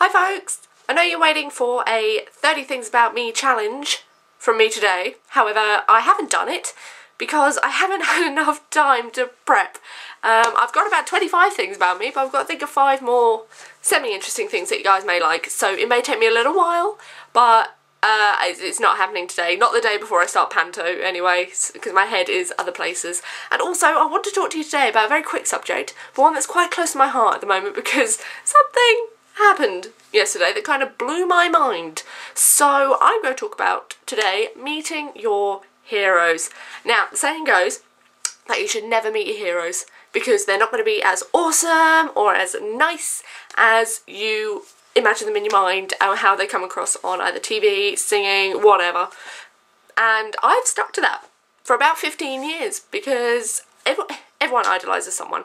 Hi folks! I know you're waiting for a 30 Things About Me challenge from me today. However, I haven't done it because I haven't had enough time to prep. I've got about 25 things about me, but I've got to think of 5 more semi-interesting things that you guys may like. So it may take me a little while, but it's not happening today. Not the day before I start panto anyway, because my head is other places. And also, I want to talk to you today about a very quick subject, but one that's quite close to my heart at the moment because something happened yesterday that kind of blew my mind. So I'm going to talk about today meeting your heroes. Now, the saying goes that you should never meet your heroes because they're not going to be as awesome or as nice as you imagine them in your mind and how they come across on either TV, singing, whatever. And I've stuck to that for about 15 years because everyone idolises someone.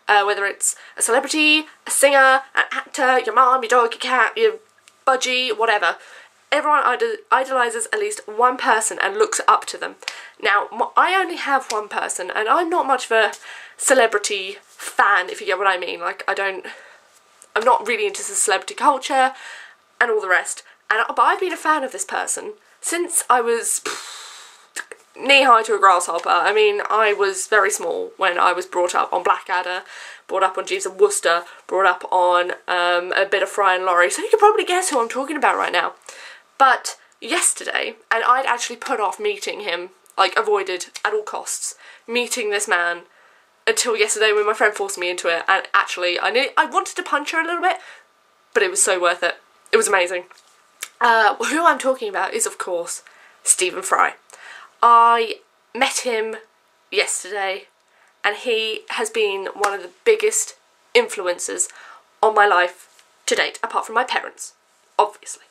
Whether it's a celebrity, a singer, an actor, your mom, your dog, your cat, your budgie, whatever. Everyone idolises at least one person and looks up to them. Now, I only have one person, and I'm not much of a celebrity fan, if you get what I mean. Like, I'm not really into the celebrity culture and all the rest. But I've been a fan of this person since I was knee-high to a grasshopper. I mean, I was very small when I was brought up on Blackadder, brought up on Jeeves and Wooster, brought up on a bit of Fry and Laurie, so you can probably guess who I'm talking about right now. But yesterday, and I'd actually put off meeting him, like avoided at all costs, meeting this man until yesterday when my friend forced me into it, and actually I wanted to punch her a little bit, but it was so worth it. It was amazing. Who I'm talking about is, of course, Stephen Fry. I met him yesterday and he has been one of the biggest influences on my life to date, apart from my parents, obviously.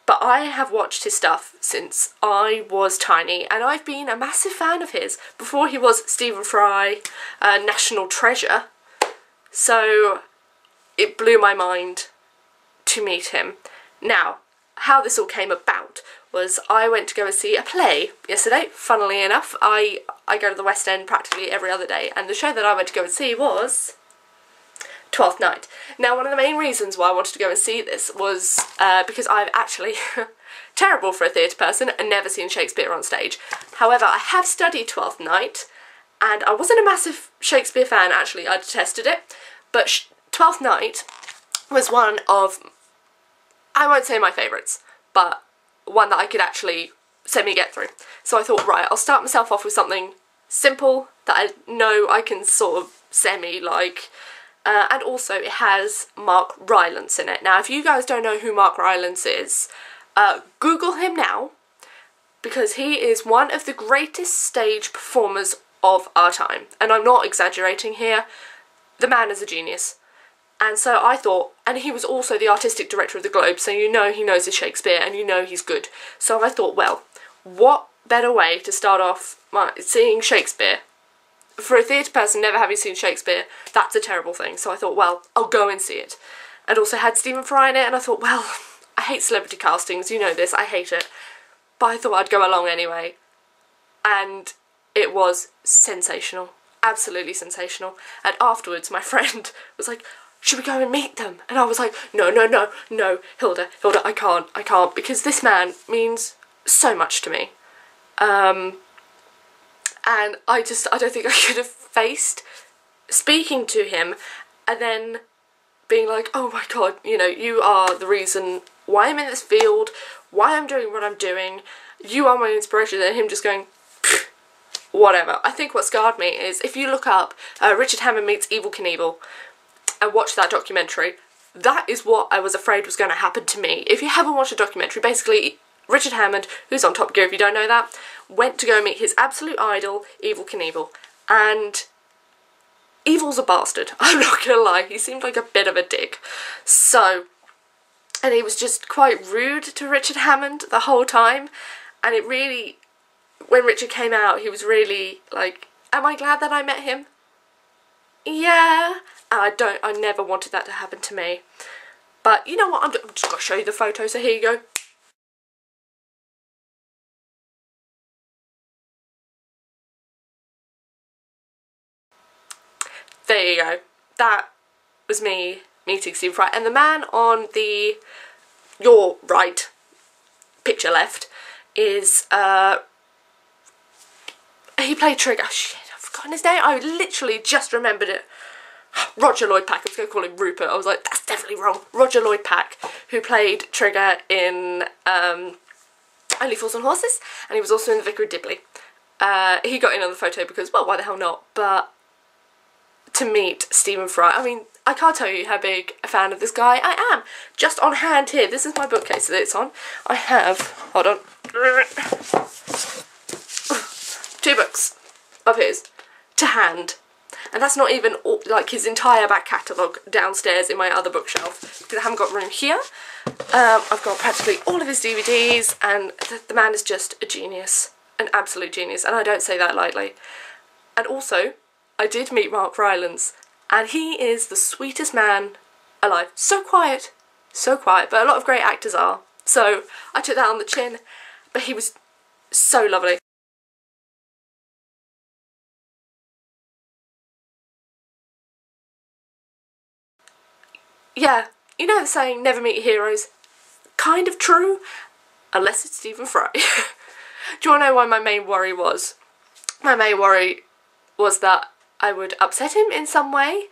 But I have watched his stuff since I was tiny and I've been a massive fan of his before he was Stephen Fry, national treasure. So it blew my mind to meet him. Now, how this all came about was I went to go and see a play yesterday. Funnily enough, I go to the West End practically every other day, and the show that I went to go and see was Twelfth Night. Now, one of the main reasons why I wanted to go and see this was because I'm actually terrible for a theatre person and never seen Shakespeare on stage. However, I have studied Twelfth Night, and I wasn't a massive Shakespeare fan, actually. I detested it, but Twelfth Night was one of, I won't say my favourites, but one that I could actually semi-get through. So I thought, right, I'll start myself off with something simple that I know I can sort of semi-like. And also it has Mark Rylance in it. Now, if you guys don't know who Mark Rylance is, Google him now, because he is one of the greatest stage performers of our time. And I'm not exaggerating here. The man is a genius. And so I thought, and he was also the artistic director of the Globe, so you know he knows his Shakespeare and you know he's good. So I thought, well, what better way to start off seeing Shakespeare? For a theatre person never having seen Shakespeare, that's a terrible thing. So I thought, well, I'll go and see it. And also had Stephen Fry in it, and I thought, well, I hate celebrity castings, you know this, I hate it. But I thought I'd go along anyway. And it was sensational. Absolutely sensational. And afterwards, my friend was like, should we go and meet them? And I was like, no, Hilda, I can't, because this man means so much to me. And I don't think I could have faced speaking to him and then being like, oh my god, you know, you are the reason why I'm in this field, why I'm doing what I'm doing, you are my inspiration, and him just going, whatever. I think what scarred me is, if you look up Richard Hammond Meets Evel Knievel, and watch that documentary, that is what I was afraid was going to happen to me. If you haven't watched the documentary, basically Richard Hammond, who's on Top Gear if you don't know that, went to go meet his absolute idol, Evel Knievel, and Evel's a bastard. I'm not gonna lie, he seemed like a bit of a dick. So, and he was just quite rude to Richard Hammond the whole time, and it really, when Richard came out, he was really like, am I glad that I met him? Yeah, and I never wanted that to happen to me. But you know what, I'm just going to show you the photo, so here you go. There you go. That was me meeting Stephen Fry. And the man on your right, picture left, is, he played Trigger. Oh shit, I've forgotten his name. I literally just remembered it. Roger Lloyd Pack. I was going to call him Rupert. I was like, that's definitely wrong. Roger Lloyd Pack, who played Trigger in Only Fools and Horses, and he was also in The Vicar of Dibley. He got in on the photo because, well, why the hell not? But to meet Stephen Fry, I mean, I can't tell you how big a fan of this guy I am. Just on hand here, this is my bookcase that it's on. I have, hold on, 2 books of his to hand. And that's not even like his entire back catalogue downstairs in my other bookshelf, because I haven't got room here. I've got practically all of his DVDs, and the man is just a genius, an absolute genius, and I don't say that lightly. And also, I did meet Mark Rylance, and he is the sweetest man alive. So quiet, but a lot of great actors are. So I took that on the chin, but he was so lovely. Yeah, you know the saying, never meet your heroes? Kind of true, unless it's Stephen Fry. Do you want to know why my main worry was? My main worry was that I would upset him in some way,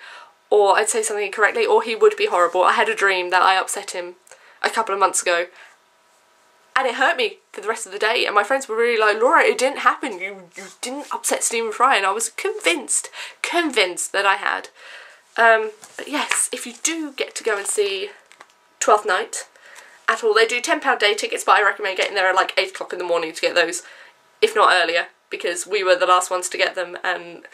or I'd say something incorrectly, or he would be horrible. I had a dream that I upset him a couple of months ago, and it hurt me for the rest of the day, and my friends were really like, Laura, it didn't happen, you didn't upset Stephen Fry, and I was convinced that I had. But yes, if you do get to go and see Twelfth Night at all, they do £10 day tickets, but I recommend getting there at like 8 o'clock in the morning to get those, if not earlier, because we were the last ones to get them, and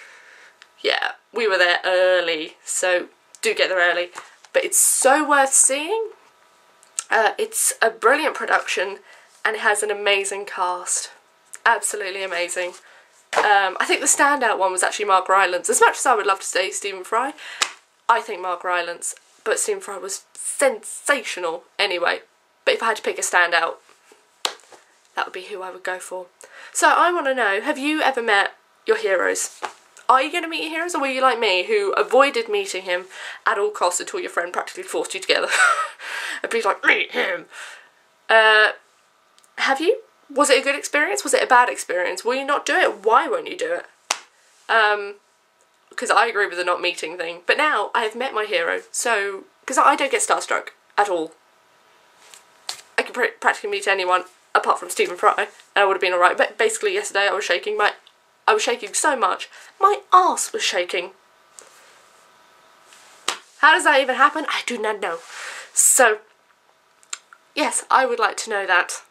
yeah, we were there early, so do get there early. But it's so worth seeing. It's a brilliant production, and it has an amazing cast. Absolutely amazing. I think the standout one was actually Mark Rylance. As much as I would love to say Stephen Fry, I think Mark Rylance, but Stephen Fry was sensational anyway. But if I had to pick a standout, that would be who I would go for. So I want to know, have you ever met your heroes? Are you going to meet your heroes, or were you like me, who avoided meeting him at all costs until your friend practically forced you together? And be like, meet him. Have you? Was it a good experience? Was it a bad experience? Will you not do it? Why won't you do it? Because I agree with the not meeting thing. But now I have met my hero, so because I don't get starstruck at all. I can practically meet anyone apart from Stephen Fry, and I would have been alright. But basically yesterday I was shaking so much, my arse was shaking. How does that even happen? I do not know. So, yes, I would like to know that.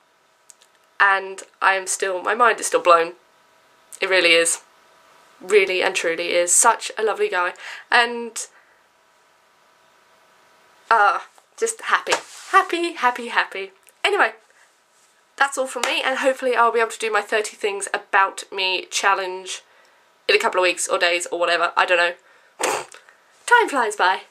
And my mind is still blown. It really is. Really and truly is. Such a lovely guy. And, just happy. Happy. Anyway, that's all from me, and hopefully I'll be able to do my 30 things about me challenge in a couple of weeks or days or whatever. I don't know. Time flies by.